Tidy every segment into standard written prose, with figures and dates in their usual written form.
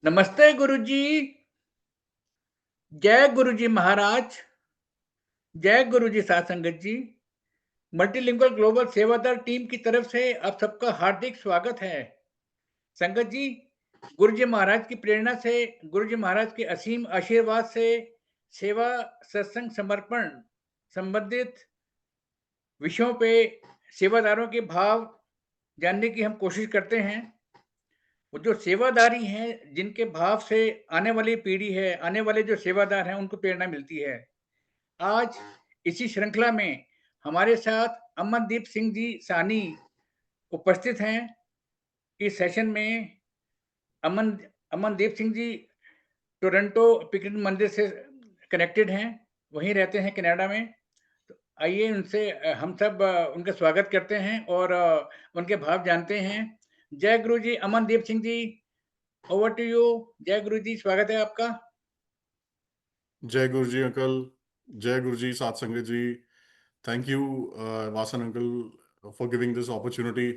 नमस्ते गुरुजी। जय गुरुजी महाराज। जय गुरुजी साध संगत जी। मल्टीलिंगुअल ग्लोबल सेवादार टीम की तरफ से आप सबका हार्दिक स्वागत है। संगत जी, गुरुजी महाराज की प्रेरणा से, गुरुजी महाराज के असीम आशीर्वाद से सेवा, सत्संग, समर्पण संबंधित विषयों पे सेवादारों के भाव जानने की हम कोशिश करते हैं। वो जो सेवादारी हैं, जिनके भाव से आने वाली पीढ़ी है, आने वाले जो सेवादार हैं, उनको प्रेरणा मिलती है। आज इसी श्रृंखला में हमारे साथ अमनदीप सिंह जी सानी उपस्थित हैं। इस सेशन में अमन अमनदीप सिंह जी टोरंटो पिकनिक मंदिर से कनेक्टेड हैं, वहीं रहते हैं कनाडा में। तो आइए उनसे हम सब उनका स्वागत करते हैं और उनके भाव जानते हैं। जय गुरु जी। Amandeep Singh ji, over to you. जय गुरु जी, स्वागत है आपका। जय गुरु जी अंकल। जय गुरु जी सात संगत जी। Thank you Vasan uncle for giving this opportunity.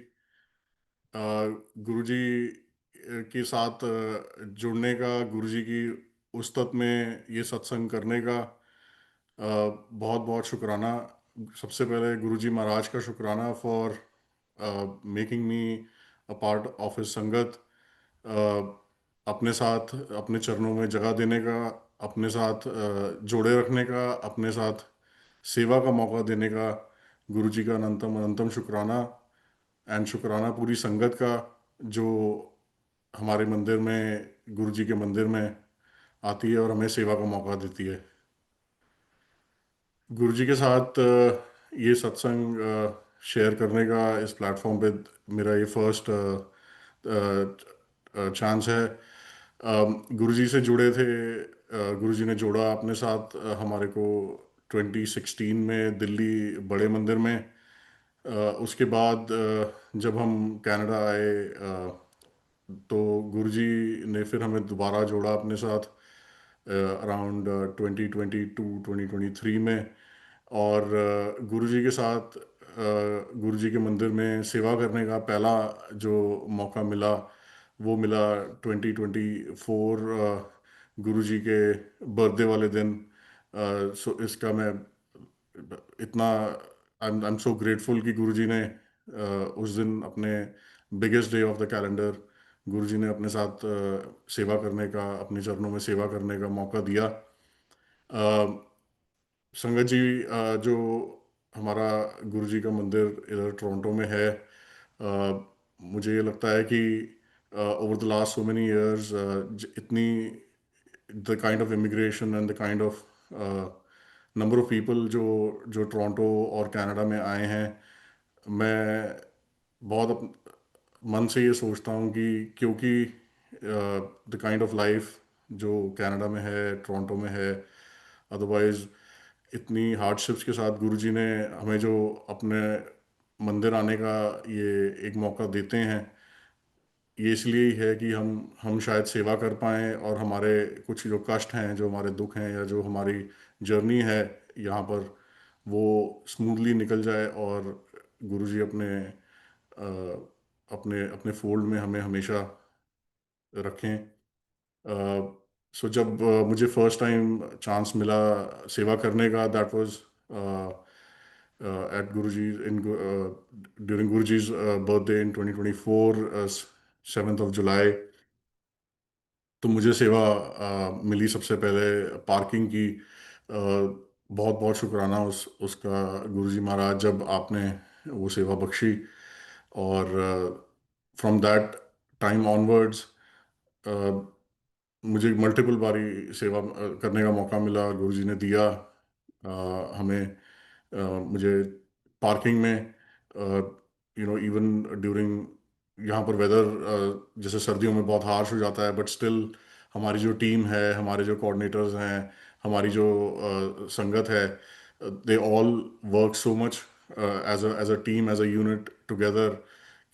Guru ji के साथ जुड़ने का, गुरु जी की उस्तत में ये सत्संग करने का बहुत बहुत शुक्राना। सबसे पहले गुरु जी महाराज का शुक्राना for making me a part of his संगत। अपने साथ अपने चरणों में जगह देने का, अपने साथ जोड़े रखने का, अपने साथ सेवा का मौका देने का गुरु जी का अनंतम अनंतम शुक्राना। एंड शुक्राना पूरी संगत का जो हमारे मंदिर में, गुरु जी के मंदिर में आती है और हमें सेवा का मौका देती है। गुरु जी के साथ ये सत्संग शेयर करने का इस प्लेटफॉर्म पे मेरा ये फर्स्ट चांस है। गुरु जी से जुड़े थे, गुरु जी ने जोड़ा अपने साथ हमारे को 2016 में दिल्ली बड़े मंदिर में। उसके बाद जब हम कनाडा आए तो गुरुजी ने फिर हमें दोबारा जोड़ा अपने साथ अराउंड 2022-2023 में। और गुरुजी के साथ गुरुजी के मंदिर में सेवा करने का पहला जो मौका मिला वो मिला 2024 गुरुजी के बर्थडे वाले दिन। सो इसका मैं इतना आई एम सो ग्रेटफुल कि गुरुजी ने उस दिन अपने biggest day of the calendar Guruji ने अपने साथ सेवा करने का, अपने चरणों में सेवा करने का मौका दिया। संगत जी, जो हमारा गुरुजी का मंदिर इधर टोरंटो में है, मुझे ये लगता है कि over the last so many years इतनी the kind of immigration and the kind of number of people जो जो टोरंटो और कनाडा में आए हैं, मैं बहुत मन से ये सोचता हूँ कि क्योंकि द काइंड ऑफ लाइफ जो कनाडा में है, टोरंटो में है, अदरवाइज इतनी हार्डशिप्स के साथ गुरुजी ने हमें जो अपने मंदिर आने का ये एक मौका देते हैं, ये इसलिए ही है कि हम शायद सेवा कर पाएँ और हमारे कुछ जो कष्ट हैं, जो हमारे दुख हैं, या जो हमारी जर्नी है यहाँ पर, वो स्मूथली निकल जाए और गुरुजी अपने अपने अपने फोल्ड में हमें हमेशा रखें। सो जब मुझे फर्स्ट टाइम चांस मिला सेवा करने का, that was at Guruji in during Guruji's birthday in 2024, 7th of July. तो मुझे सेवा मिली सबसे पहले पार्किंग की। बहुत बहुत शुक्राना उसका गुरुजी महाराज, जब आपने वो सेवा बख्शी। और फ्रॉम दैट टाइम ऑनवर्ड्स मुझे मल्टीपल बारी सेवा करने का मौका मिला, गुरुजी ने दिया हमें। मुझे पार्किंग में, इवन ड्यूरिंग यहाँ पर वेदर जैसे सर्दियों में बहुत हार्श हो जाता है, बट स्टिल हमारी जो टीम है, हमारे जो कोऑर्डिनेटर्स हैं, हमारी जो संगत है, they all work so much as a team, as a unit together,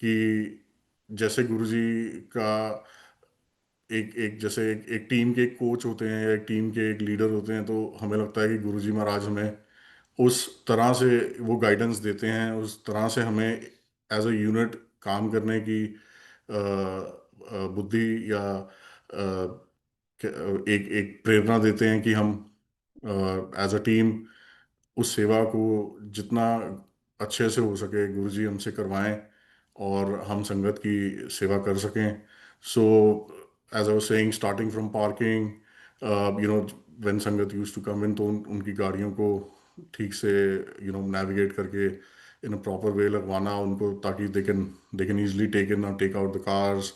कि जैसे गुरुजी का एक जैसे एक टीम के एक कोच होते हैं या एक टीम के एक लीडर होते हैं, तो हमें लगता है कि गुरुजी महाराज हमें उस तरह से वो गाइडेंस देते हैं, उस तरह से हमें एज अ यूनिट काम करने की बुद्धि या एक एक प्रेरणा देते हैं कि हम एज अ टीम उस सेवा को जितना अच्छे से हो सके गुरुजी हमसे करवाएं और हम संगत की सेवा कर सकें. So as I was saying, starting from parking, you know, when sangat used to come in, तो उनकी गाड़ियों को ठीक से नेविगेट करके इन अ प्रॉपर वे लगवाना उनको, ताकि they can easily take in और take out the cars,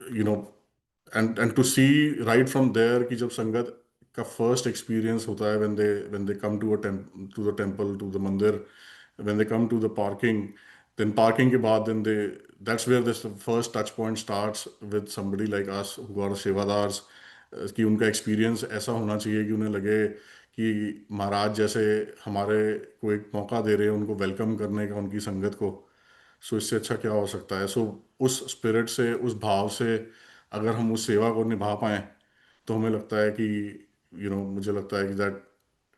you know. And to see right from there कि जब संगत का फर्स्ट एक्सपीरियंस होता है, when they come to the temple, to the mandir, when they come to the parking, then parking के बाद then they that's where this first touch point starts with somebody like us who are सेवादार्स. कि उनका experience ऐसा होना चाहिए कि उन्हें लगे कि महाराज जैसे हमारे को एक मौका दे रहे हैं उनको वेलकम करने का, उनकी संगत को. सो इससे अच्छा क्या हो सकता है. सो उस स्पिरिट से, उस भाव से अगर हम उस सेवा को निभा पाएं, तो हमें लगता है कि मुझे लगता है कि that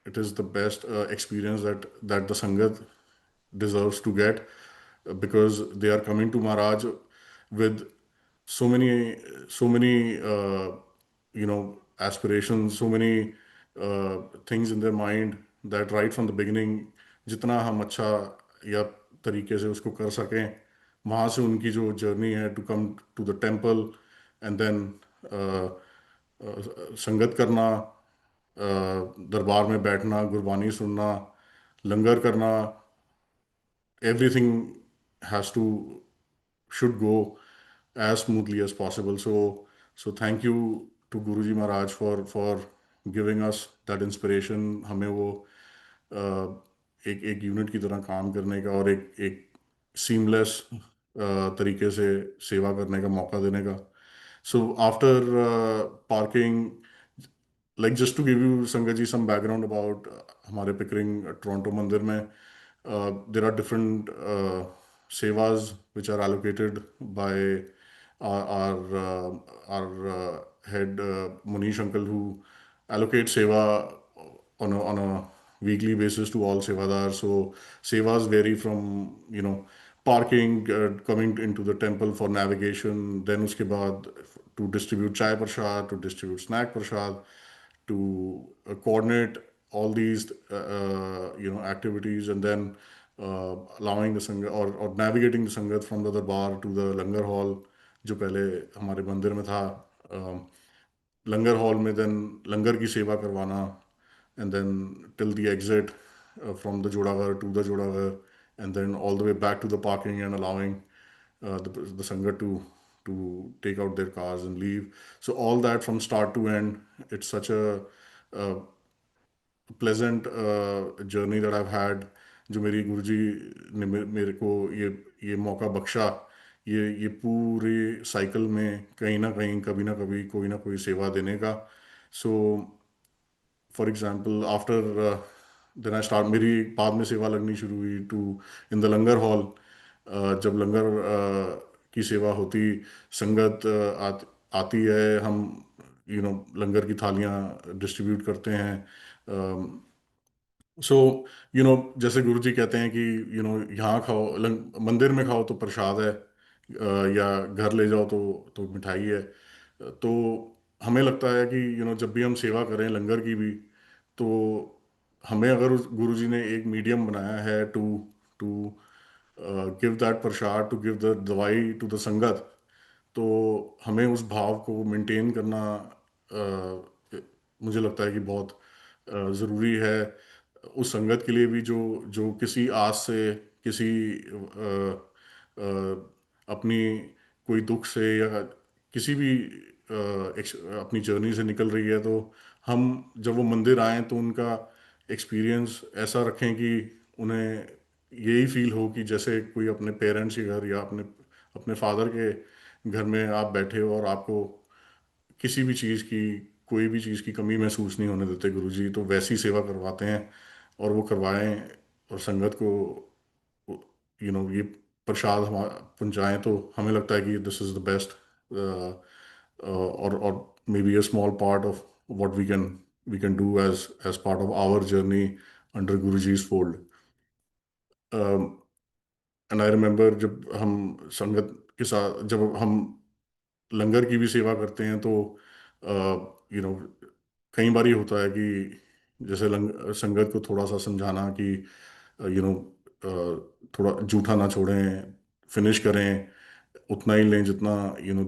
it is the best experience that the sangat deserves to get, because they are coming to Maharaj with so many aspirations, so many things in their mind, that right from the beginning जितना हम अच्छा या तरीके से उसको कर सकें, वहाँ से उनकी जो जर्नी है to come to the temple and then संगत करना, दरबार में बैठना, गुरबानी सुनना, लंगर करना, everything has to should go as smoothly as possible. So thank you to Guruji Maharaj for giving us that inspiration, हमें वो एक एक यूनिट की तरह काम करने का और एक एक सीमलेस तरीके से सेवा करने का मौका देने का. So after parking, like just to give you Sangat ji some background about हमारे पिकरिंग टोरंटो मंदिर में, there are different sevas which are allocated by our head Munish uncle, who allocates seva on a weekly basis to all sevadars. So sevas vary from parking, coming into the temple for navigation, then uske baad to distribute chai prasad, to distribute snack prasad, to coordinate all these activities, and then allowing the संगत और navigating the संगत from the दरबार to the langar hall जो पहले हमारे मंदिर में था. लंगर हॉल में देन लंगर की सेवा करवाना, and then till the exit from the Jodavar to the Jodavar, and then all the way back to the parking and allowing the Sangat to take out their cars and leave. So all that from start to end, it's such a pleasant journey that I've had. जो मेरी गुरुजी ने मेरे को ये मौका बख्शा, ये पूरे साइकिल में कहीं ना कहीं, कभी ना कोई सेवा देने का. So for example after then I start, मेरी बाद में सेवा लगनी शुरू हुई to in the langar hall. जब लंगर की सेवा होती, संगत आती है, हम लंगर की थालियाँ डिस्ट्रीब्यूट करते हैं. सो जैसे गुरु जी कहते हैं कि यहाँ खाओ, मंदिर में खाओ तो प्रसाद है, या घर ले जाओ तो मिठाई है. तो हमें लगता है कि जब भी हम सेवा करें लंगर की भी, तो हमें अगर उस गुरु जी ने एक मीडियम बनाया है to to give that prasad, to give the dawai to the sangat, तो हमें उस भाव को मेंटेन करना मुझे लगता है कि बहुत ज़रूरी है. उस संगत के लिए भी जो जो किसी आस से, किसी अपनी कोई दुख से या किसी भी अपनी जर्नी से निकल रही है, तो हम जब वो मंदिर आए तो उनका एक्सपीरियंस ऐसा रखें कि उन्हें यही फील हो कि जैसे कोई अपने पेरेंट्स के घर या अपने अपने फादर के घर में आप बैठे हो, और आपको किसी भी चीज़ की, कोई भी चीज़ की कमी महसूस नहीं होने देते गुरुजी. तो वैसी सेवा करवाते हैं, और वो करवाएं, और संगत को ये प्रसाद हम पहुंचाएं, तो हमें लगता है कि दिस इज़ द बेस्ट, और may be a small part of what we can do as part of our journey under Guruji's fold. And I remember जब हम संगत के साथ, जब हम लंगर की भी सेवा करते हैं, तो यू नो कई बार ये होता है कि जैसे संगत को थोड़ा सा समझाना कि यू नो थोड़ा जूठा ना छोड़ें, फिनिश करें उतना ही लें जितना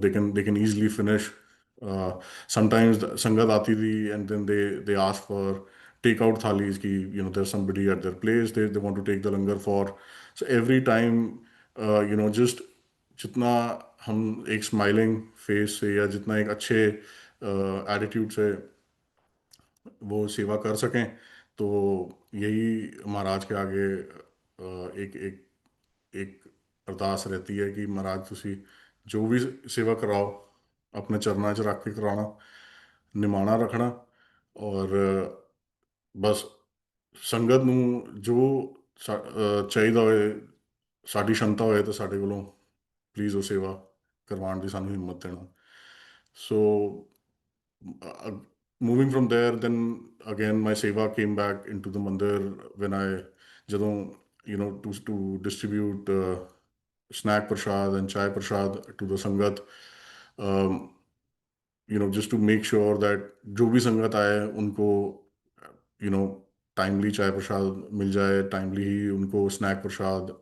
they can easily finish. Sometimes संगत आती थी and then they ask for take out थालीज की, there somebody at their place, they want to take the langar for. So every time just जितना हम एक स्माइलिंग फेस से या जितना एक अच्छे एटीट्यूड से वो सेवा कर सकें, तो यही महाराज के आगे एक एक एक अरदास रहती है कि महाराज ਤੁਸੀਂ जो भी सेवा कराओ अपने चरना च रख के कराना, निमाना रखना, और बस ਸੰਗਤ ਨੂੰ ਜੋ ਚਾਹੀਦਾ ਹੋਏ, ਸਾਡੀ क्षमता ਹੋਏ ਤਾਂ ਸਾਡੇ ਕੋਲੋਂ ਪਲੀਜ਼ ਉਹ ਸੇਵਾ ਕਰਵਾਉਣ ਦੀ ਸਾਨੂੰ ਹਿੰਮਤ ਦੇਣਾ। ਸੋ moving from there, then again my seva came back into the mandir when I ਜਦੋਂ to distribute snack prasad and chai prasad to the sangat, um, just to make sure that जो भी संगत आए उनको यू नो टाइमली चाय प्रसाद मिल जाए, timely ही उनको snack प्रसाद,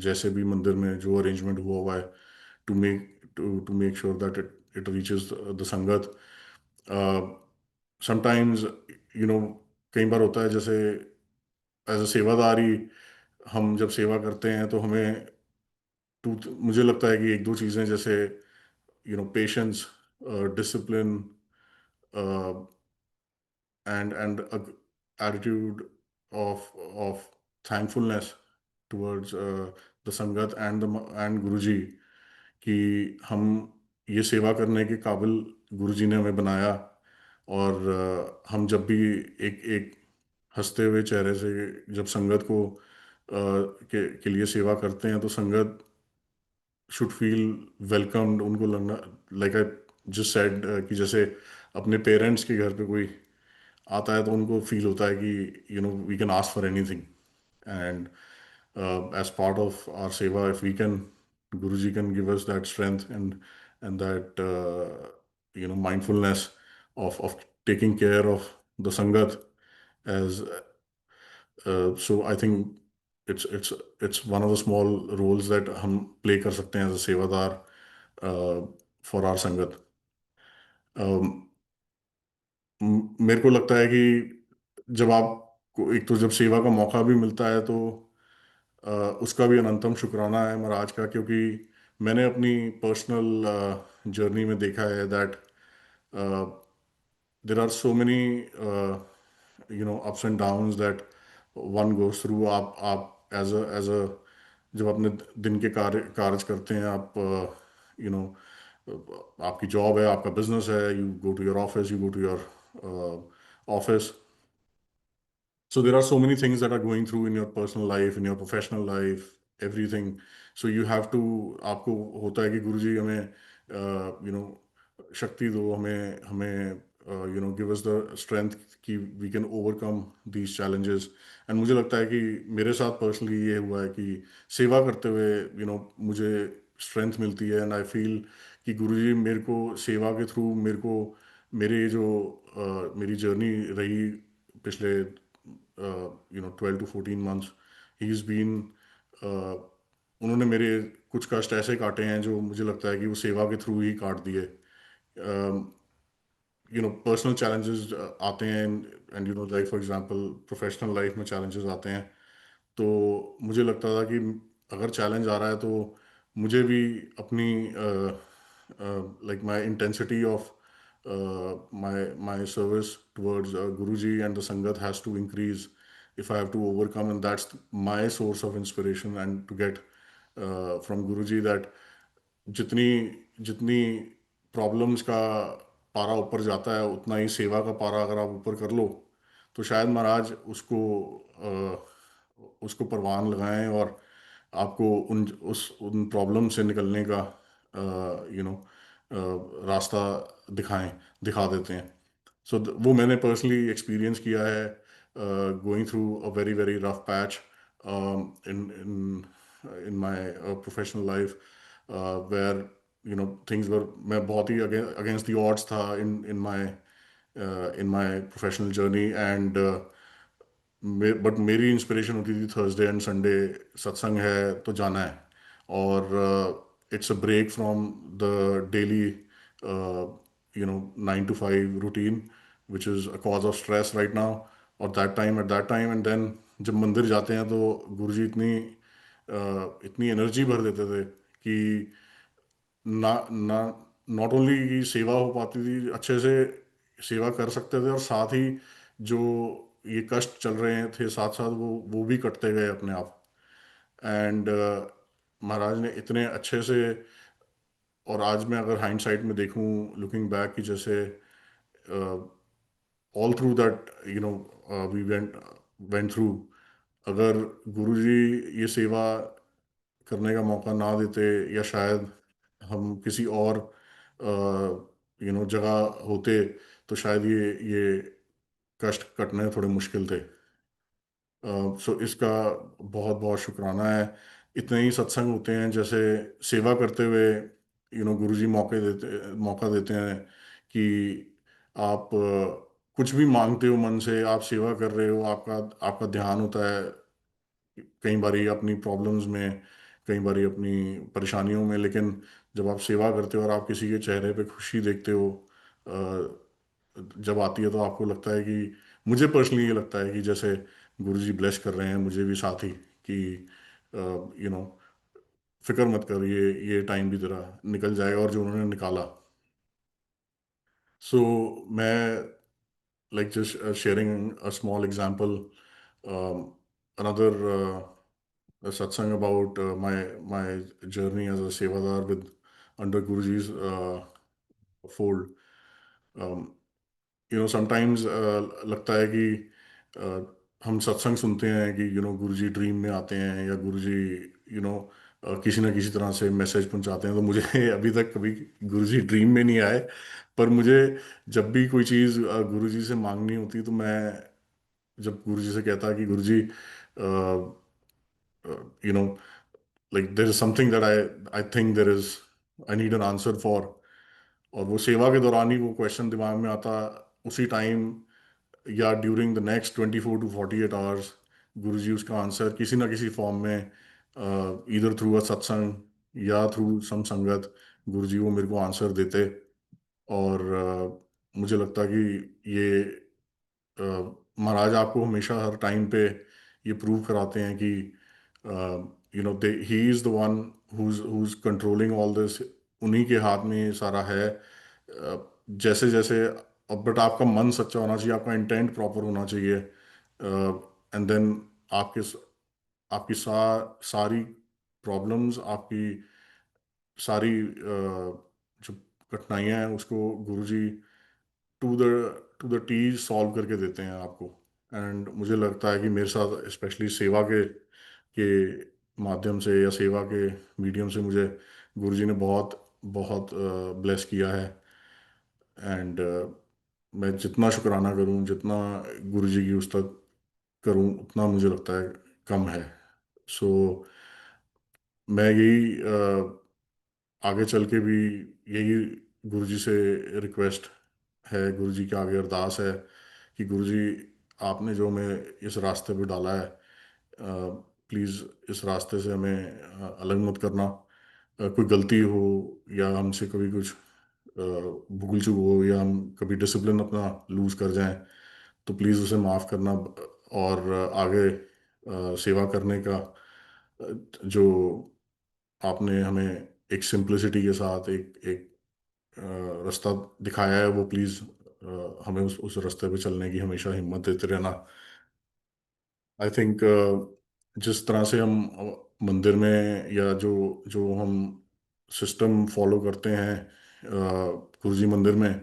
जैसे भी मंदिर में जो अरेंजमेंट हुआ हुआ है, to make sure that it reaches the sangat. Sometimes you know कई बार होता है जैसे एज अ सेवादारी, हम जब सेवा करते हैं तो हमें मुझे लगता है कि एक दो चीज़ें जैसे patience, discipline, and a attitude of thankfulness towards the संगत and गुरुजी, कि हम ये सेवा करने के काबिल गुरुजी ने हमें बनाया। और हम जब भी एक एक हंसते हुए चेहरे से जब संगत को के लिए सेवा करते हैं, तो संगत शुड फील वेलकम्ड। उनको लगना, लाइक आई जस्ट सेड, कि जैसे अपने पेरेंट्स के घर पे कोई आता है तो उनको फील होता है कि we can ask for anything. And as part of our seva, if we can, Guruji can give us that strength and that mindfulness of taking care of the sangat, as so I think it's one of the small roles that हम play कर सकते हैं as a सेवादार for our संगत। मेरे को लगता है कि जब आपको एक तो जब सेवा का मौका भी मिलता है, तो उसका भी अनंतम शुक्राना है महाराज का, क्योंकि मैंने अपनी पर्सनल जर्नी में देखा है that there are so many ups and downs that one goes through। आप एज अ जब अपने दिन के कार्य करते हैं, आप यू नो आपकी जॉब है, आपका बिजनेस है, you go to your office, you go to your office. So there are so many things that are going through in your personal life, in your professional life, everything। So you have to, आपको होता है कि गुरुजी हमें शक्ति दो, हमें हमें give us the strength कि we can overcome these challenges. And मुझे लगता है कि मेरे साथ पर्सनली ये हुआ है कि सेवा करते हुए मुझे स्ट्रेंथ मिलती है, एंड आई फील कि गुरुजी मेरे को सेवा के थ्रू, मेरे को मेरे जो मेरी जर्नी रही पिछले 12 to 14 months, he is been, उन्होंने मेरे कुछ कष्ट ऐसे काटे हैं जो मुझे लगता है कि वो सेवा के थ्रू ही काट दिए। पर्सनल चैलेंजेस आते हैं, and like for example professional life में चैलेंजेस आते हैं, तो मुझे लगता था कि अगर चैलेंज आ रहा है तो मुझे भी अपनी like my intensity of my service towards Guruji and the Sangat has to increase if I have to overcome, and that's my source of inspiration, and to get from Guruji that जितनी जितनी problems का पारा ऊपर जाता है, उतना ही सेवा का पारा अगर आप ऊपर कर लो, तो शायद महाराज उसको परवान लगाएं और आपको उन प्रॉब्लम से निकलने का रास्ता दिखा देते हैं। सो वो मैंने पर्सनली एक्सपीरियंस किया है, going through a very very rough patch in in in my professional life, where things were, मैं बहुत ही अगेंस्ट द ऑड्स था in my professional journey, and but मेरी इंस्पिरेशन होती थी थर्सडे एंड संडे सत्संग है तो जाना है, और it's a break from the daily 9 to 5 routine which is a cause of stress right now, और that time at that time, and then जब मंदिर जाते हैं तो गुरुजी इतनी एनर्जी भर देते थे कि ना ना नॉट ओनली सेवा हो पाती थी अच्छे से, सेवा कर सकते थे, और साथ ही जो ये कष्ट चल रहे थे साथ साथ वो भी कटते गए अपने आप। एंड महाराज ने इतने अच्छे से, और आज मैं अगर हाइंडसाइट में देखूं, लुकिंग बैक, कि जैसे all through that we went through, अगर गुरुजी ये सेवा करने का मौका ना देते, या शायद हम किसी और जगह होते, तो शायद ये कष्ट कटने थोड़े मुश्किल थे। सो इसका बहुत बहुत शुक्राना है। इतने ही सत्संग होते हैं जैसे सेवा करते हुए गुरुजी मौका देते हैं कि आप कुछ भी मांगते हो मन से, आप सेवा कर रहे हो, आपका आपका ध्यान होता है कई बारी अपनी प्रॉब्लम्स में, कई बारी अपनी परेशानियों में, लेकिन जब आप सेवा करते हो और आप किसी के चेहरे पे खुशी देखते हो जब आती है, तो आपको लगता है कि, मुझे पर्सनली ये लगता है कि जैसे गुरुजी ब्लेस कर रहे हैं मुझे भी साथ ही, कि यू नो फिक्र मत कर, ये टाइम भी तेरा निकल जाएगा, और जो उन्होंने निकाला। सो मैं, like, just sharing a small example, another satsang about my journey as a sevadar with under Guruji's fold. Um, sometimes लगता है कि uh, हम सत्संग सुनते हैं कि गुरुजी ड्रीम में आते हैं, या गुरुजी यू नो किसी ना किसी तरह से मैसेज पहुंचाते हैं, तो मुझे अभी तक कभी गुरुजी ड्रीम में नहीं आए। पर मुझे जब भी कोई चीज़ गुरुजी से मांगनी होती, तो मैं जब गुरुजी से कहता कि Guruji you know like there is something that I think there is, I need an answer for, और वो सेवा के दौरान ही वो क्वेश्चन दिमाग में आता, उसी टाइम या during the next 24 to 48 hours Guruji उसका आंसर किसी ना किसी फॉर्म में, इधर थ्रू अ सत्संग या थ्रू सम संगत, गुरुजी वो मेरे को आंसर देते। और मुझे लगता कि ये अ, महाराज आपको हमेशा हर टाइम पे ये प्रूव कराते हैं कि they he is the one who's controlling all this, उन्हीं के हाथ में ये सारा है। जैसे जैसे, अब बट आपका मन सच्चा होना चाहिए, आपका इंटेंट प्रॉपर होना चाहिए, एंड देन आपके आपकी सारी प्रॉब्लम्स, आपकी सारी जो कठिनाइयाँ हैं, उसको Guruji to the to the T solve करके देते हैं आपको। एंड मुझे लगता है कि मेरे साथ स्पेशली सेवा के माध्यम से, या सेवा के मीडियम से, मुझे गुरुजी ने बहुत बहुत ब्लेस किया है। एंड मैं जितना शुक्राना करूं, जितना गुरुजी की उस्तत करूं, उतना मुझे लगता है कम है। सो मैं यही आगे चल के भी यही गुरुजी से रिक्वेस्ट है, गुरुजी के आगे अरदास है कि गुरुजी आपने जो हमें इस रास्ते पे डाला है, प्लीज़ इस रास्ते से हमें अलग मत करना। कोई गलती हो, या हमसे कभी कुछ भूल चूक हो, या हम कभी डिसिप्लिन अपना लूज कर जाएं, तो प्लीज़ उसे माफ़ करना, और आगे सेवा करने का जो आपने हमें एक सिंप्लिसिटी के साथ एक एक रास्ता दिखाया है, वो प्लीज़ हमें उस रास्ते पे चलने की हमेशा हिम्मत देते रहना। आई थिंक जिस तरह से हम मंदिर में, या जो जो हम सिस्टम फॉलो करते हैं गुरुजी मंदिर में,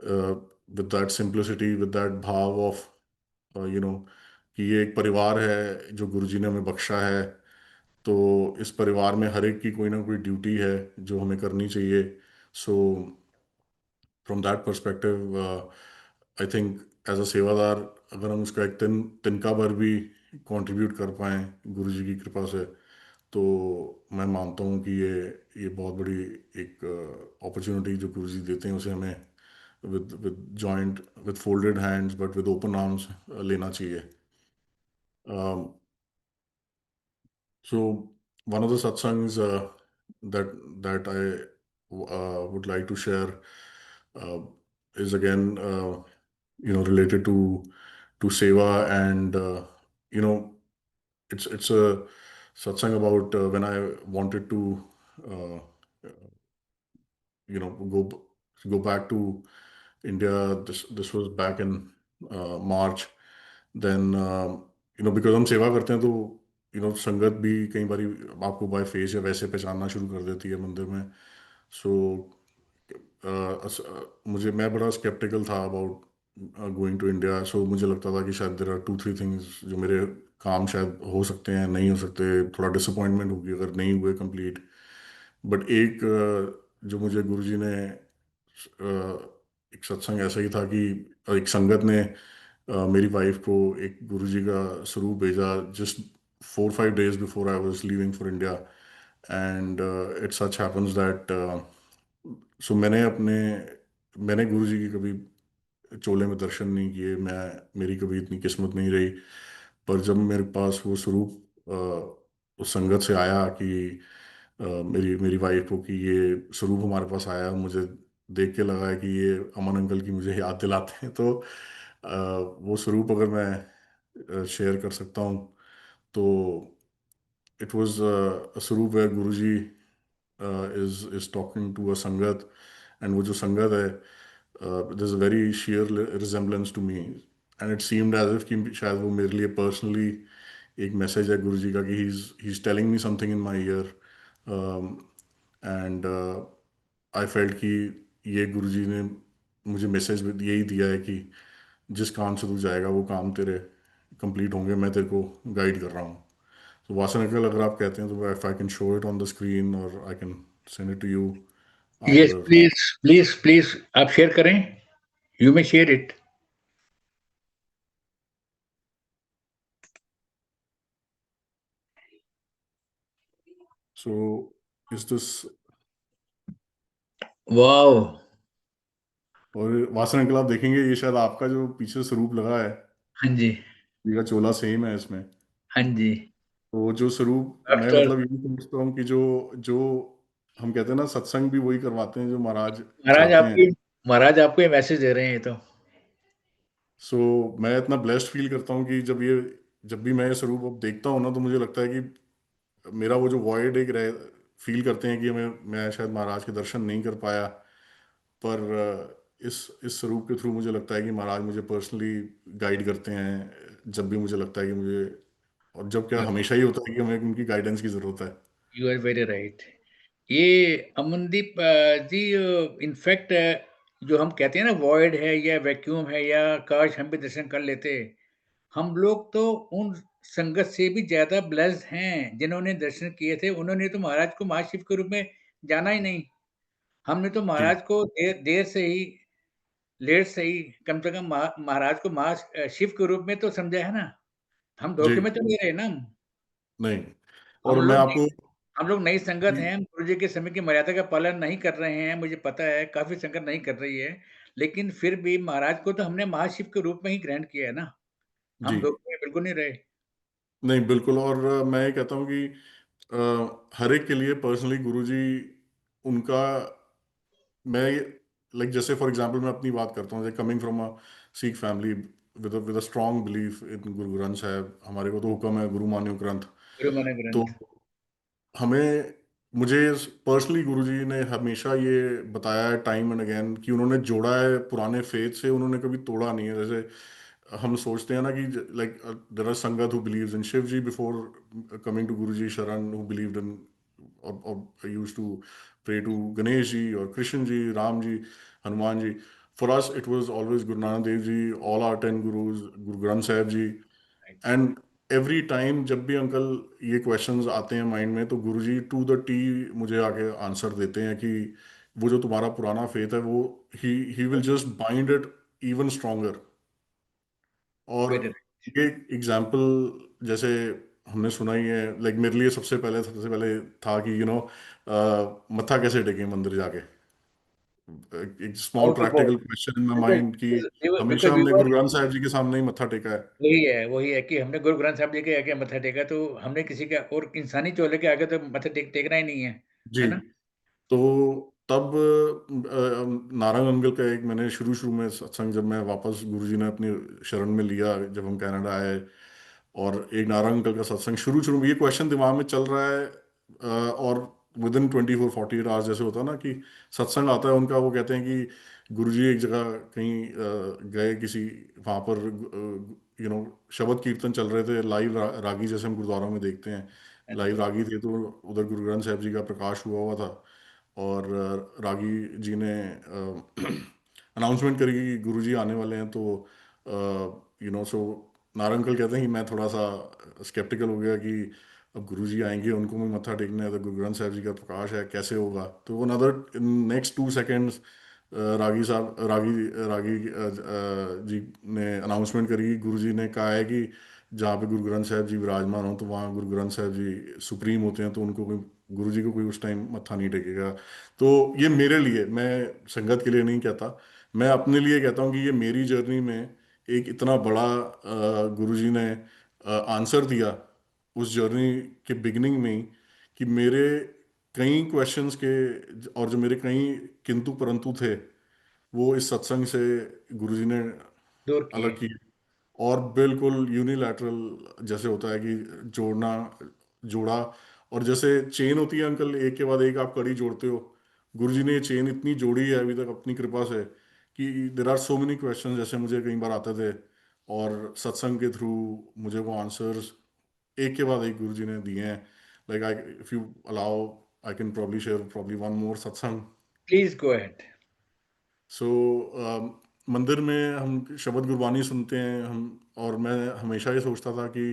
with that simplicity, with that भाव ऑफ कि ये एक परिवार है जो गुरुजी ने हमें बख्शा है, तो इस परिवार में हर एक की कोई ना कोई ड्यूटी है जो हमें करनी चाहिए। So from that perspective, I think as a sevadar, अगर हम उसका एक तिनका भर भी कंट्रीब्यूट कर पाएं गुरु जी की कृपा से, तो मैं मानता हूँ कि ये बहुत बड़ी एक अपॉर्चुनिटी जो गुरुजी देते हैं उसे हमें with folded hands but with open arms लेना चाहिए. So one of the satsangs that I would like to share uh, is again related to seva, and you know it's a satsang about when I wanted to uh, go back to India. This was back in March. Then because हम सेवा करते हैं तो संगत भी कई बार आपको by face या वैसे पहचानना शुरू कर देती है मंदिर में. सो मुझे मैं बड़ा स्केप्टिकल था अबाउट गोइंग टू इंडिया. सो मुझे लगता था कि शायद देर आर 2-3 थिंग्स जो मेरे काम शायद हो सकते हैं, नहीं हो सकते, थोड़ा डिसअपॉइंटमेंट होगी अगर नहीं हुए कंप्लीट. बट एक जो मुझे गुरुजी ने एक सत्संग ऐसा ही था कि एक संगत ने मेरी वाइफ को एक गुरुजी का स्वरूप भेजा just 4-5 days before I was leaving for India. And it such happens that so मैंने गुरुजी की कभी चोले में दर्शन नहीं किए. मेरी कभी इतनी किस्मत नहीं रही. पर जब मेरे पास वो स्वरूप उस संगत से आया कि मेरी मेरी वाइफ को कि ये स्वरूप हमारे पास आया, मुझे देख के लगा है कि ये अमन अंकल की मुझे याद दिलाते हैं. तो वो स्वरूप अगर मैं शेयर कर सकता हूँ तो it was a swaroop where Guruji is talking to a sangat. एंड वो जो संगत है there's a very sheer resemblance to me. And it seemed as if कि शायद वो मेरे लिए पर्सनली एक मैसेज है गुरुजी का कि he's telling me something in my ear. And I felt कि ये गुरुजी ने मुझे मैसेज यही दिया है कि जिस काम से तू जाएगा वो काम तेरे कंप्लीट होंगे, मैं तेरे को गाइड कर रहा हूँ. तो वासन अंकल अगर आप कहते हैं तो if I can show it on the screen और I can send it to you yes, after. Please please please आप शेयर करें. You may share it. So is this. Wow. और वासन अंकल आप देखेंगे ये शायद आपका जो पीछे स्वरूप लगा है, हाँ जी. ये का चोला सेम है इसमें. हाँ जी. तो जो स्वरूप मैं आफ्टर. मतलब ये समझता हूँ कि जो जो हम कहते हैं ना सत्संग भी वही करवाते हैं जो महाराज महाराज चाहते हैं. आपको महाराज आपको ये मैसेज दे रहे हैं ये तो. सो मैं इतना ब्लेस्ड फील करता हूँ कि जब भी मैं ये स्वरूप अब देखता हूँ ना तो मुझे लगता है कि मेरा वो जो वॉइड एक रह फील करते हैं कि मैं शायद महाराज के दर्शन नहीं कर पाया. पर इस स्वरूप के थ्रू मुझे लगता है कि महाराज मुझे पर्सनली गाइड करते हैं जब भी मुझे लगता है कि मुझे, और जब क्या हमेशा ही होता है कि हमें उनकी गाइडेंस की ज़रूरत है. You are very right. ये अमनदीप जी, इनफैक्ट जो हम कहते हैं ना वॉइड है या वैक्यूम है या काश हम भी दर्शन कर लेते, हम लोग तो उन संगत से भी ज़्यादा ब्लेस्ड हैं जिन्होंने दर्शन किए थे। उन्होंने तो महाराज को महाशिव के रूप में जाना ही नहीं। हमने तो जी. महाराज को देर देर से ही, लेट से ही, कम से कम महाराज को शिव के रूप में तो समझा है ना। हम जी. धोखे में तो नहीं रहे ना। नहीं. हम और मैं लोग आपको. हम लोग नई संगत जी. हैं, हम गुरु जी के समय की मर्यादा का पालन नहीं कर रहे हैं, मुझे पता है, काफ़ी संगत नहीं कर रही है। लेकिन फिर भी महाराज को तो हमने महाशिव के रूप में ही ग्रहण किया है ना, जी. हम धोखे में बिल्कुल नहीं रहे। नहीं, बिल्कुल. और मैं ये कहता हूँ कि हर एक के लिए पर्सनली गुरुजी उनका, मैं लाइक जैसे फॉर एग्जांपल मैं अपनी बात करता हूँ, coming from a Sikh family with a strong belief in गुरु ग्रंथ साहब. हमारे को तो हुक्म है गुरु मान्यो ग्रंथ. गुरु मानव तो ग्रंथ। हमें मुझे पर्सनली गुरुजी ने हमेशा ये बताया है टाइम एंड अगेन कि उन्होंने जोड़ा है पुराने फेथ से, उन्होंने कभी तोड़ा नहीं है. जैसे हम सोचते हैं ना कि like there are sangat who believes in Shiv ji before coming to Guruji शरण, हु बिलीव्ड इन और used to pray to Ganesh ji और Krishna ji, Ram ji, Hanuman ji. For us it was always Guru Nanak Dev ji, all our 10 Gurus, Guru Granth Sahib ji. Right, and every time जब भी अंकल ये क्वेश्चंस आते हैं माइंड में तो गुरुजी टू द टी मुझे आके आंसर देते हैं कि वो जो तुम्हारा पुराना फेथ है वो he will just bind it even stronger. और वेरी राइट। ये एग्जाम्पल जैसे हमने सुना ही है। लाइक मेरे लिए सबसे पहले था कि मत्था कैसे टेकें मंदिर जाके। एक small out of practical question in my mind कि बिकॉज हमेशा बिकॉज वी हमने वर, गुरु ग्रंथ साहिब जी के सामने ही मत्था टेका है। वही है कि हमने गुरु ग्रंथ साहब जी के आगे मत्था टेका, तो हमने किसी का और इंसानी चोले के आगे तो मत्था टेकना ही नहीं है जी। ना। तो तब नारंग अंकल का एक मैंने शुरू शुरू में सत्संग, जब मैं वापस गुरुजी ने अपनी शरण में लिया, जब हम कनाडा आए, और एक नारंग अंकल का सत्संग शुरू शुरू में ये क्वेश्चन दिमाग में चल रहा है। और विद इन 24-48 आवर्स जैसे होता है ना कि सत्संग आता है उनका, वो कहते हैं कि गुरुजी एक जगह कहीं गए किसी, वहाँ पर शबद कीर्तन चल रहे थे लाइव, रागी जैसे हम गुरुद्वारों में देखते हैं, अच्छा। लाइव रागी थे। तो उधर गुरु ग्रंथ साहब जी का प्रकाश हुआ हुआ था, और रागी जी ने अनाउंसमेंट करी कि गुरु जी आने वाले हैं। तो सो नारंगल कहते हैं कि मैं थोड़ा सा स्केप्टिकल हो गया कि अब गुरु जी आएंगे, उनको भी मत्था टेकना है, तो गुरु ग्रंथ साहब जी का प्रकाश है, कैसे होगा। तो वो नदर इन नेक्स्ट 2 सेकेंड्स रागी साहब रागी रागी जी ने अनाउंसमेंट करी कि गुरु जी ने कहा है कि जहाँ पे गुरु ग्रंथ साहब जी विराजमान हो, तो वहाँ गुरु ग्रंथ साहब जी सुप्रीम होते हैं, तो उनको कोई, गुरु जी को कोई उस टाइम मत्था नहीं टेकेगा। तो ये मेरे लिए, मैं संगत के लिए नहीं कहता, मैं अपने लिए कहता हूँ कि ये मेरी जर्नी में एक इतना बड़ा गुरु जी ने आंसर दिया उस जर्नी के बिगिनिंग में ही, कि मेरे कई क्वेश्चंस के और जो मेरे कई किंतु परंतु थे, वो इस सत्संग से गुरुजी ने दूर किए। अलग किए। और बिल्कुल यूनिलैटरल जैसे होता है कि जोड़ना, जोड़ा। और जैसे चेन होती है अंकल, एक के बाद एक आप कड़ी जोड़ते हो, गुरुजी ने ये चेन इतनी जोड़ी है अभी तक अपनी कृपा से, कि there are so many question जैसे मुझे कई बार आते थे, और सत्संग के थ्रू मुझे वो आंसर्स एक के बाद एक गुरुजी ने दिए हैं। Like I, if you allow, I can probably share probably one more satsang. Please go ahead. सो मंदिर में हम शबद गुरबानी सुनते हैं हम, और मैं हमेशा ये सोचता था कि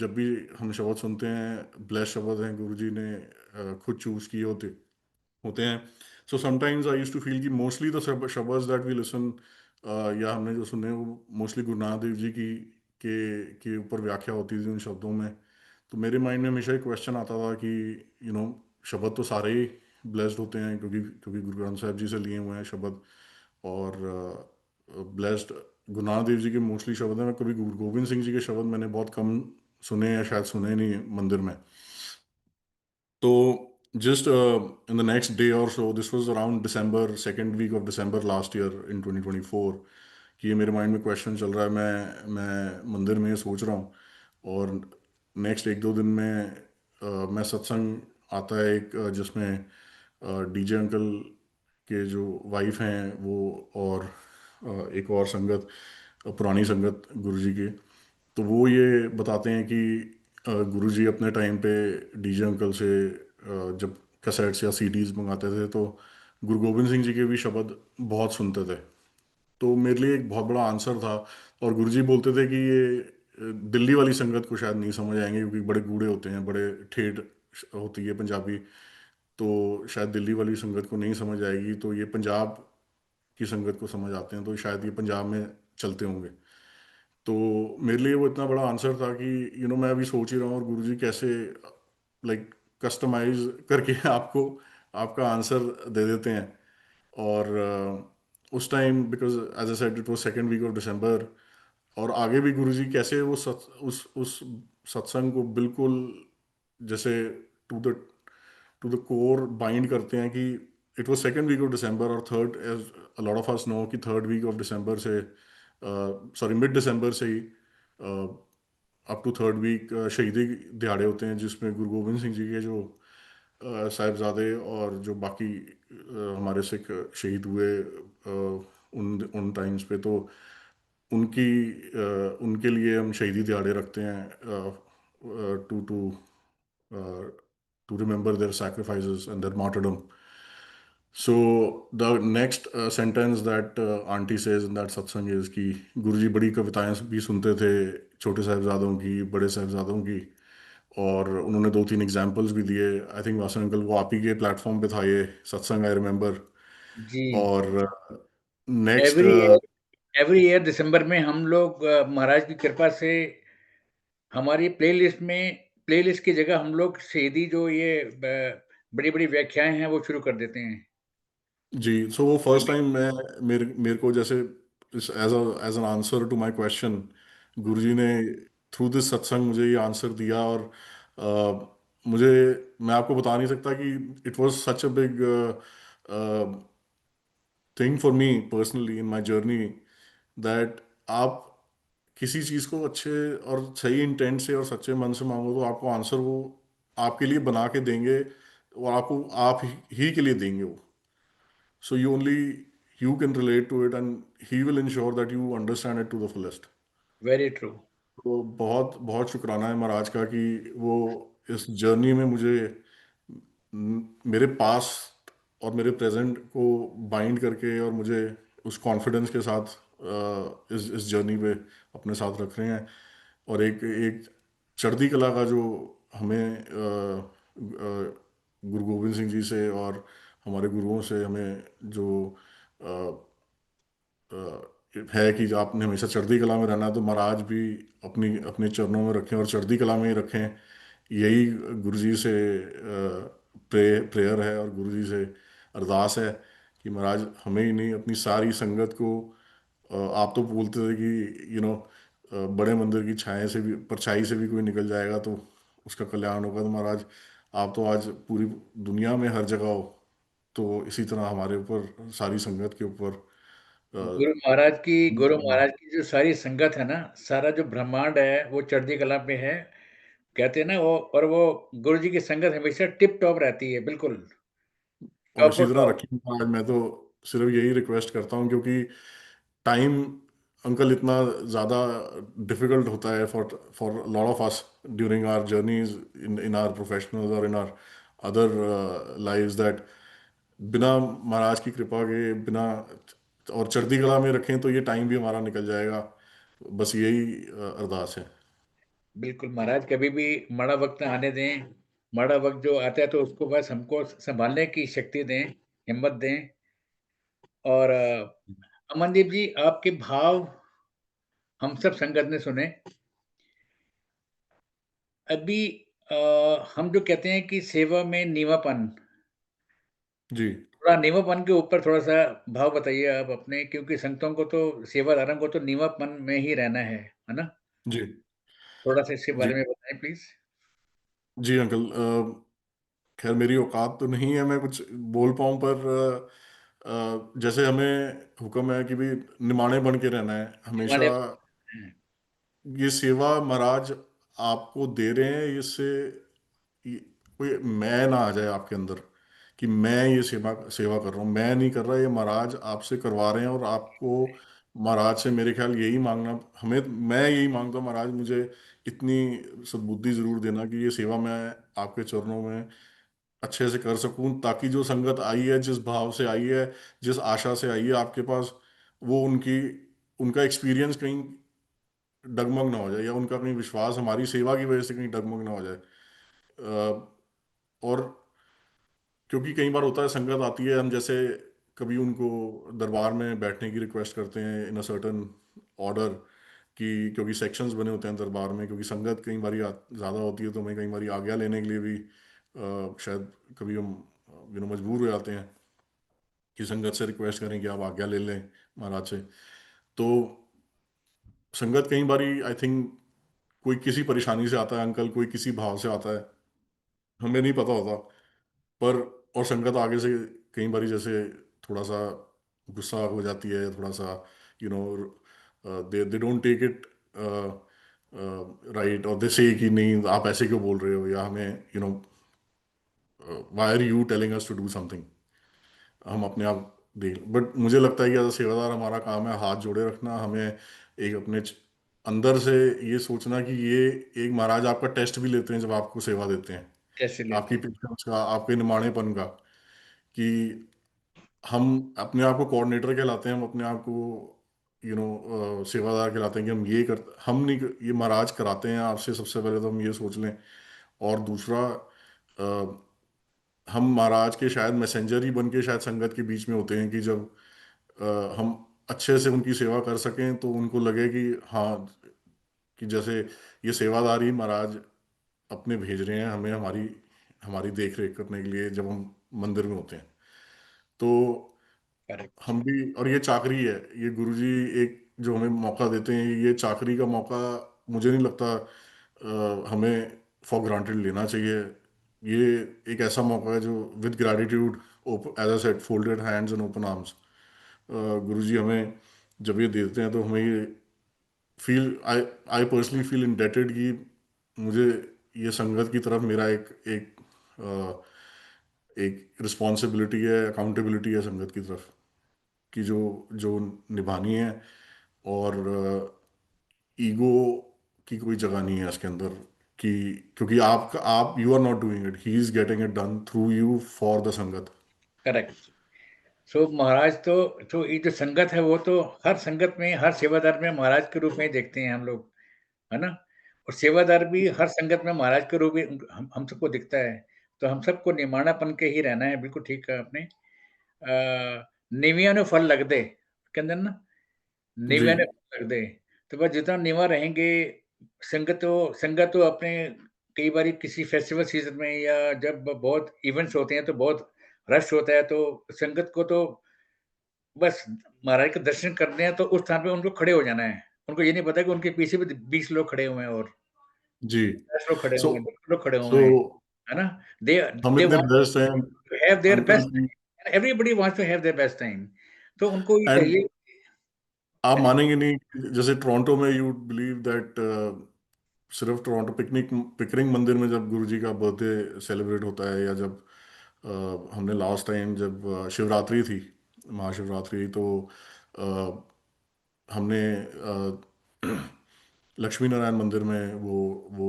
जब भी हम शबद सुनते हैं, ब्लेस शबद हैं, गुरुजी ने खुद चूज किए होते होते हैं। So sometimes I used to feel कि मोस्टली द शबद्स दैट वी लिसन, या हमने जो सुने, वो मोस्टली गुरु नानक देव जी की के ऊपर व्याख्या होती थी उन शब्दों में। तो मेरे माइंड में हमेशा एक क्वेश्चन आता था कि यू नो शब्द तो सारे ही ब्लेस्ड होते हैं, क्योंकि क्योंकि गुरु ग्रंथ साहब जी से लिए हुए हैं शब्द। और ब्लेस्ड गुरु नानक देव जी के मोस्टली शब्द हैं। कभी गुरु गोविंद सिंह जी के शब्द मैंने बहुत कम सुने, या शायद सुने नहीं मंदिर में। तो just in the next day or so, this was around December, second week of December last year in 2024, कि ये मेरे माइंड में क्वेश्चन चल रहा है, मैं मंदिर में ये सोच रहा हूँ। और नेक्स्ट 1-2 दिन में मैं सत्संग आता है एक, जिसमें डीजे अंकल के जो वाइफ हैं वो, और एक और संगत, पुरानी संगत गुरुजी की, तो वो ये बताते हैं कि गुरुजी अपने टाइम पे डीजे अंकल से जब कैसेट्स या सीडीज मंगाते थे, तो गुरु गोविंद सिंह जी के भी शब्द बहुत सुनते थे। तो मेरे लिए एक बहुत बड़ा आंसर था। और गुरुजी बोलते थे कि ये दिल्ली वाली संगत को शायद नहीं समझ आएंगे, क्योंकि बड़े गूढ़े होते हैं, बड़े ठेठ होती है पंजाबी, तो शायद दिल्ली वाली संगत को नहीं समझ आएगी, तो ये पंजाब की संगत को समझ आते हैं, तो शायद ये पंजाब में चलते होंगे। तो मेरे लिए वो इतना बड़ा आंसर था कि मैं अभी सोच ही रहा हूँ, और गुरुजी कैसे लाइक कस्टमाइज करके आपको आपका आंसर दे देते हैं। और उस time, because as I said, it was second week of December, और आगे भी गुरुजी कैसे वो उस सत्संग को बिल्कुल जैसे टू द कोर बाइंड करते हैं कि it was second week of December, और third, as a lot of us know, कि थर्ड वीक ऑफ दिसंबर से, सॉरी, मिड दिसंबर से ही अप टू थर्ड वीक शहीदी दिहाड़े होते हैं, जिसमें गुरु गोविंद सिंह जी के जो साहिबजादे और जो बाकी हमारे सिख शहीद हुए उन उन टाइम्स पे, तो उनके लिए हम शहीदी दिहाड़े रखते हैं, to to to remember their sacrifices and their martyrdom. So the next sentence that auntie says in that satsang is कि गुरुजी बड़ी कविताएं भी सुनते थे, छोटे साहिबजादों की, बड़े साहिबजादों की। और उन्होंने 2-3 एग्जाम्पल्स भी दिए। आई थिंक वासन अंकल, वो आप ही के प्लेटफॉर्म पे था ये सत्संग, आई रिमेम्बर। जी। और next, every every year December में हम लोग महाराज की कृपा से हमारी प्लेलिस्ट की जगह हम लोग सीधी जो ये बड़ी-बड़ी व्याख्याएँ हैं वो शुरू कर देते हैं। जी, सो वो फर्स्ट अभी टाइम मैं मेरे मेरे को जैसे as an answer to my question Guruji ने थ्रू दिस सत्संग मुझे ये आंसर दिया। और मुझे, मैं आपको बता नहीं सकता कि it was such a big thing for me personally in my journey, that आप किसी चीज़ को अच्छे और सही इंटेंट से और सच्चे मन से मांगो तो आपको आंसर वो आपके लिए बना के देंगे, और आपको आप ही के लिए देंगे वो। So you only you can relate to it, and he will ensure that you understand it to the fullest. Very true. तो बहुत बहुत शुक्राना है महाराज का कि वो इस जर्नी में मुझे मेरे पास और मेरे प्रेजेंट को बाइंड करके और मुझे उस कॉन्फिडेंस के साथ इस जर्नी पे अपने साथ रख रहे हैं। और एक एक चढ़ती कला का जो हमें गुरु गोविंद सिंह जी से और हमारे गुरुओं से हमें जो है कि आपने हमेशा चढ़ती कला में रहना है, तो महाराज भी अपनी अपने चरणों में रखें और चढ़ती कला में ही रखें। यही गुरु जी से प्रेयर है और गुरु जी से अरदास है कि महाराज हमें ही नहीं, अपनी सारी संगत को आप तो बोलते थे कि बड़े मंदिर की छाया से भी, परछाई से भी कोई निकल जाएगा तो उसका कल्याण होगा। तो महाराज आप तो आज पूरी दुनिया में हर जगह हो, तो इसी तरह हमारे ऊपर सारी संगत के ऊपर गुरु महाराज की जो सारी संगत है ना, सारा जो ब्रह्मांड है वो चढ़ती कला पे है। कहते हैं ना वो, और वो गुरु जी की संगत हमेशा टिप टॉप रहती है, बिल्कुल और टॉप इसी तरह टॉप। रखिए महाराज। मैं तो सिर्फ यही रिक्वेस्ट करता हूँ, क्योंकि टाइम अंकल इतना ज़्यादा डिफिकल्ट होता है for for lot of us during our journeys in in our professional और in our other lives, that बिना महाराज की कृपा के, बिना और चढ़ती कला में रखें तो ये टाइम भी हमारा निकल जाएगा। बस यही अरदास है। बिल्कुल महाराज कभी भी माड़ा वक्त ना आने दें। माड़ा वक्त जो आता है तो उसको बस हमको संभालने की शक्ति दें, हिम्मत दें। और अमनदीप जी, आपके भाव हम सब संगत ने सुने। अभी अ, हम जो कहते हैं कि सेवा में नीवापन, जी। थोड़ा नीवापन के ऊपर थोड़ा-सा भाव बताइए आप अपने, क्योंकि संतों को तो, सेवादारों को तो नीवापन में ही रहना है ना? जी। थोड़ा-सा इसके जी। बारे में बताएँ प्लीज़। जी अंकल, खैर मेरी औकात तो नहीं है मैं कुछ बोल पाऊँ, पर जैसे हमें हुक्म है कि भी निमाणे बन के रहना है हमेशा। निमाने हैं, ये सेवा महाराज आपको दे रहे हैं, इससे कोई मैं ना आ जाए आपके अंदर कि मैं ये सेवा सेवा कर रहा हूँ, मैं नहीं कर रहा, ये महाराज आपसे करवा रहे हैं। और आपको महाराज से मेरे ख्याल यही मांगना, हमें, मैं यही मांगता हूँ महाराज मुझे इतनी सद्बुद्धि जरूर देना कि ये सेवा मैं आपके चरणों में अच्छे से कर सकूं, ताकि जो संगत आई है, जिस भाव से आई है, जिस आशा से आई है आपके पास, वो उनका एक्सपीरियंस कहीं डगमग ना हो जाए, या उनका कहीं विश्वास हमारी सेवा की वजह से कहीं डगमग ना हो जाए। और क्योंकि कई बार होता है संगत आती है, हम जैसे कभी उनको दरबार में बैठने की रिक्वेस्ट करते हैं इन अ सर्टन ऑर्डर, कि क्योंकि सेक्शंस बने होते हैं दरबार में, क्योंकि संगत कई बार ज़्यादा होती है तो हमें कई बार आज्ञा लेने के लिए भी शायद कभी हम मजबूर हो जाते हैं कि संगत से रिक्वेस्ट करें कि आप आज्ञा ले लें महाराज से। तो संगत कई बार आई थिंक कोई किसी परेशानी से आता है अंकल, कोई किसी भाव से आता है, हमें नहीं पता होता, पर और संगत आगे से कई बार जैसे थोड़ा सा गुस्सा हो जाती है, थोड़ा सा you know they they don't take it right, और दे से कि नहीं आप ऐसे क्यों बोल रहे हो, या हमें why are you telling us to do something, हम अपने आप देख। बट मुझे लगता है कि एज अ सेवादार हमारा काम है हाथ जोड़े रखना, हमें एक अपने अंदर से ये सोचना कि ये एक महाराज आपका टेस्ट भी लेते हैं जब आपको सेवा देते हैं, कैसे लेते आपकी हैं? पेशेंस का, आपके निमाणेपन का, कि हम अपने आप को कोऑर्डिनेटर कहलाते हैं, हम अपने आप को सेवादार कहलाते हैं कि हम ये कर, हम नहीं, ये महाराज कराते हैं आपसे, सबसे पहले तो हम ये सोच लें। और दूसरा, हम महाराज के शायद मैसेंजर ही बन के शायद संगत के बीच में होते हैं, कि जब हम अच्छे से उनकी सेवा कर सकें तो उनको लगे कि हाँ, कि जैसे ये सेवादारी महाराज अपने भेज रहे हैं हमें, हमारी हमारी देख रेख करने के लिए, जब हम मंदिर में होते हैं। तो करेक्ट। हम भी, और ये चाकरी है, ये गुरुजी एक जो हमें मौका देते हैं, ये चाकरी का मौका मुझे नहीं लगता हमें फॉर ग्रांटेड लेना चाहिए। ये एक ऐसा मौका है जो with gratitude, as I said, folded hands and open arms, Guruji हमें जब ये देते हैं तो हमें ये feel, I I personally feel indebted कि मुझे ये संगत की तरफ मेरा एक एक एक रिस्पॉन्सिबिलिटी है, अकाउंटेबिलिटी है संगत की तरफ, कि जो जो निभानी है। और ईगो की कोई जगह नहीं है इसके अंदर, कि क्योंकि आप you are not doing it, he is getting it done through you for the sangat. Correct. So Maharaj तो ये जो संगत है वो तो हर संगत में, हर सेवादार में महाराज के रूप में ही देखते हैं हम लोग, है ना? और सेवादार भी हर संगत में महाराज के रूप में हम सबको दिखता है। तो हम सबको निमाणापन के ही रहना है, बिल्कुल ठीक कहा आपने। नीवियां ने फल लग दे, कहते हैं ना, जी नीवियां ने फल लग दे। तो बस जितना नीवा रहेंगे, संगत तो अपने कई बारी किसी फेस्टिवल सीजन में या जब बहुत इवेंट्स होते हैं तो बहुत रश होता है, तो संगत को तो बस महाराज के दर्शन करने हैं, तो उस स्थान पे उनको खड़े हो जाना है। उनको ये नहीं पता कि उनके पीछे भी 20 लोग खड़े हुए हैं और जी। 10 लोग खड़े सो होंगे, 20 लोग खड़े सो हुए हैं, है ना? दे हम दे इतने वांट ब्लेस्ड हैं to have their uncle best ji. Time, everybody wants to have their best time. तो उनको ये एंड चाहिए। आप मानेंगे नहीं, जैसे टोरंटो में यू बिलीव दैट सिर्फ टोरंटो पिकरिंग मंदिर में जब गुरुजी का बर्थडे सेलिब्रेट होता है, या जब हमने लास्ट टाइम जब शिवरात्रि थी, महाशिवरात्रि, तो अ, हमने लक्ष्मी नारायण मंदिर में वो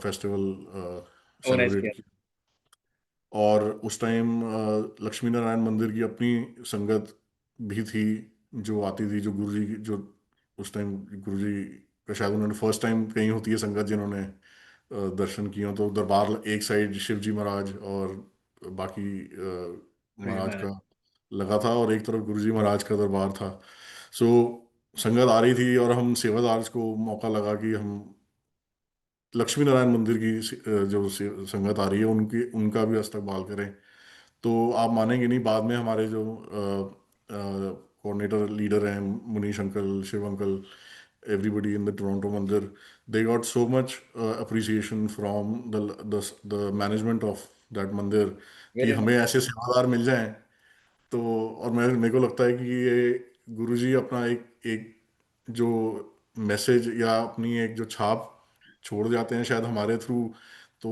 फेस्टिवल ऑर्गेनाइज़ सेलिब्रेट किया। किया। और उस टाइम लक्ष्मी नारायण मंदिर की अपनी संगत भी थी, जो आती थी, जो गुरुजी की, जो उस टाइम गुरुजी का शायद उन्होंने फर्स्ट टाइम कहीं होती है संगत जिन्होंने दर्शन किए हों, तो दरबार एक साइड शिव जी महाराज और बाकी जी महाराज महाराज। का लगा था, और एक तरफ गुरुजी महाराज का दरबार था। सो संगत आ रही थी और हम सेवादार को मौका लगा कि हम लक्ष्मी नारायण मंदिर की जो संगत आ रही है उनकी उनका भी इस्तकबाल करें। तो आप मानेंगे नहीं, बाद में हमारे जो कोऑर्डिनेटर लीडर हैं, Munish uncle, Shiv uncle, everybody in the Toronto मंदिर, they got so much appreciation from the management of that मंदिर, कि वेरी हमें नाइस। ऐसे सेवादार मिल जाएं। तो और मेरे को लगता है कि ये गुरुजी अपना एक एक जो मैसेज या अपनी एक जो छाप छोड़ जाते हैं शायद हमारे थ्रू, तो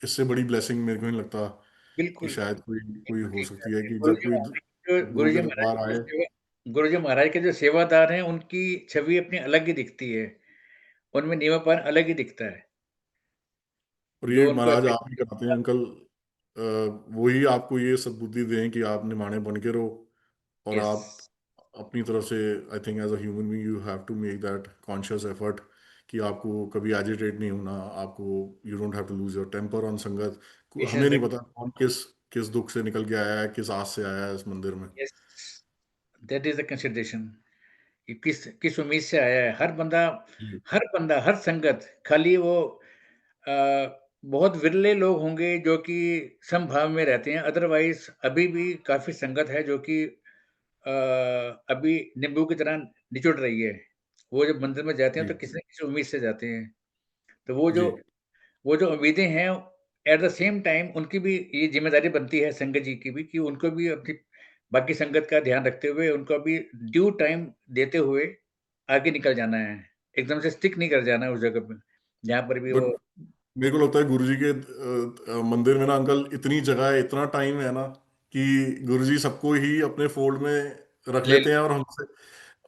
इससे बड़ी ब्लेसिंग मेरे को नहीं लगता कि बिल्कुल, शायद कोई कोई बिल्कुल हो ठीक कहा सकती है, आपने। कि जब कोई गुरु के दरबार आए। गुरुजी महाराज के जो सेवादार हैं, उनकी छवि अपनी अलग ही दिखती है। उनमें नीवापन अलग ही दिखता है। और जो ये उनको महाराज ऐसे आप ही कराते हैं अंकल, वही आपको ये सद्बुद्धि दें कि आप निमाणे बन के रहो, और यस, आप अपनी तरफ से, I think as a human being you have to make that conscious effort, कि आपको कभी एजिटेट नहीं होना, आपको, you don't have to lose your temper on sangat. Patience हमें नहीं रखिए। पता कौन किस किस दुख से निकल के आया है, किस आस से आया है इस मंदिर में। Yes, that is the consideration कि किस उम्मीद से आया है। जी हर संगत खाली वो अ, बहुत विरले लोग होंगे जो कि समभाव में रहते हैं, अदरवाइज़ अभी भी काफ़ी संगत है जो कि अ, अभी नींबू की तरह निचुड़ रही है। वो जब मंदिर में जाते हैं जी तो किसी न किसी उम्मीद से जाते हैं। तो जी। वो जो उम्मीदें हैं, एट द सेम टाइम उनकी भी ये ज़िम्मेदारी बनती है संगत जी की भी कि उनको भी अपनी बाकी संगत का ध्यान रखते हुए, उनको भी ड्यू टाइम देते हुए आगे निकल जाना है। एकदम से स्टिक नहीं कर जाना है उस जगह पे, जहाँ पर भी बट वो। मेरे को लगता है गुरुजी के मंदिर में ना अंकल, इतनी जगह है, इतना टाइम है ना, कि गुरुजी सबको ही अपने फोल्ड में रख ले लेते हैं, और हमसे,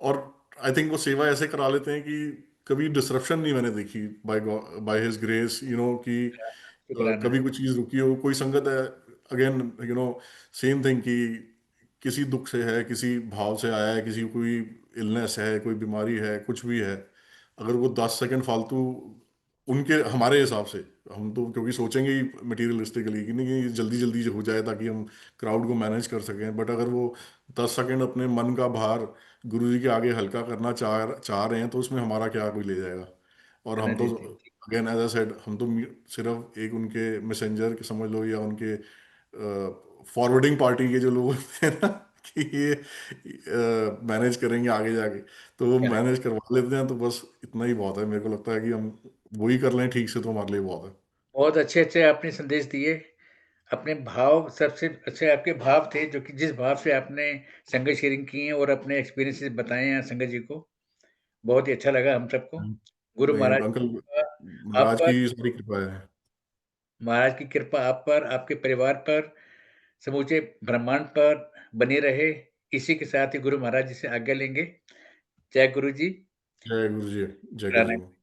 और आई थिंक वो सेवा ऐसे करा लेते हैं कि कभी डिसरप्शन नहीं मैंने देखी, बाय हिज ग्रेस, कि शुक्राना। कभी कुछ चीज़ रुकी हो, कोई संगत है, अगेन सेम थिंग, कि किसी दुख से है, किसी भाव से आया है, किसी को कोई इलनेस है, कोई बीमारी है, कुछ भी है, अगर वो 10 सेकंड फालतू, उनके हमारे हिसाब से हम तो क्योंकि सोचेंगे ही मटेरियलिस्टिकली कि नहीं कि जल्दी-जल्दी हो जाए ताकि हम क्राउड को मैनेज कर सकें। बट अगर वो 10 सेकंड अपने मन का भार गुरुजी के आगे हल्का करना चाह रहे हैं तो उसमें हमारा क्या कोई ले जाएगा। और हाँ हम तो जी, जी, जी। अगेन एज़ आई सेड हम तो सिर्फ एक उनके मैसेंजर समझ लो या उनके फॉरवर्डिंग पार्टी के जो लोग होते हैं ना कि ये मैनेज करेंगे आगे जाके, तो वो क्या मैनेज करवा लेते हैं तो बस इतना ही बहुत है। मेरे को लगता है कि हम वही कर लें ठीक से तो हमारे लिए बहुत है। बहुत अच्छे-अच्छे आपने संदेश दिए। अपने भाव सबसे अच्छे आपके भाव थे जो कि जिस भाव से आपने संगत शेयरिंग की है और अपने एक्सपीरियंसेस बताए हैं संगत जी को, बहुत ही अच्छा लगा हम सबको। गुरु नहीं महाराज अंकल, की कृपा आप महाराज पर, की सारी कृपा है। महाराज की कृपा आप पर, आपके परिवार पर, समूचे ब्रह्मांड पर बनी रहे। इसी के साथ ही गुरु महाराज जी से आज्ञा लेंगे। जय गुरु जी। जय गुरु जी, जय गुरु प्राणाम। जी।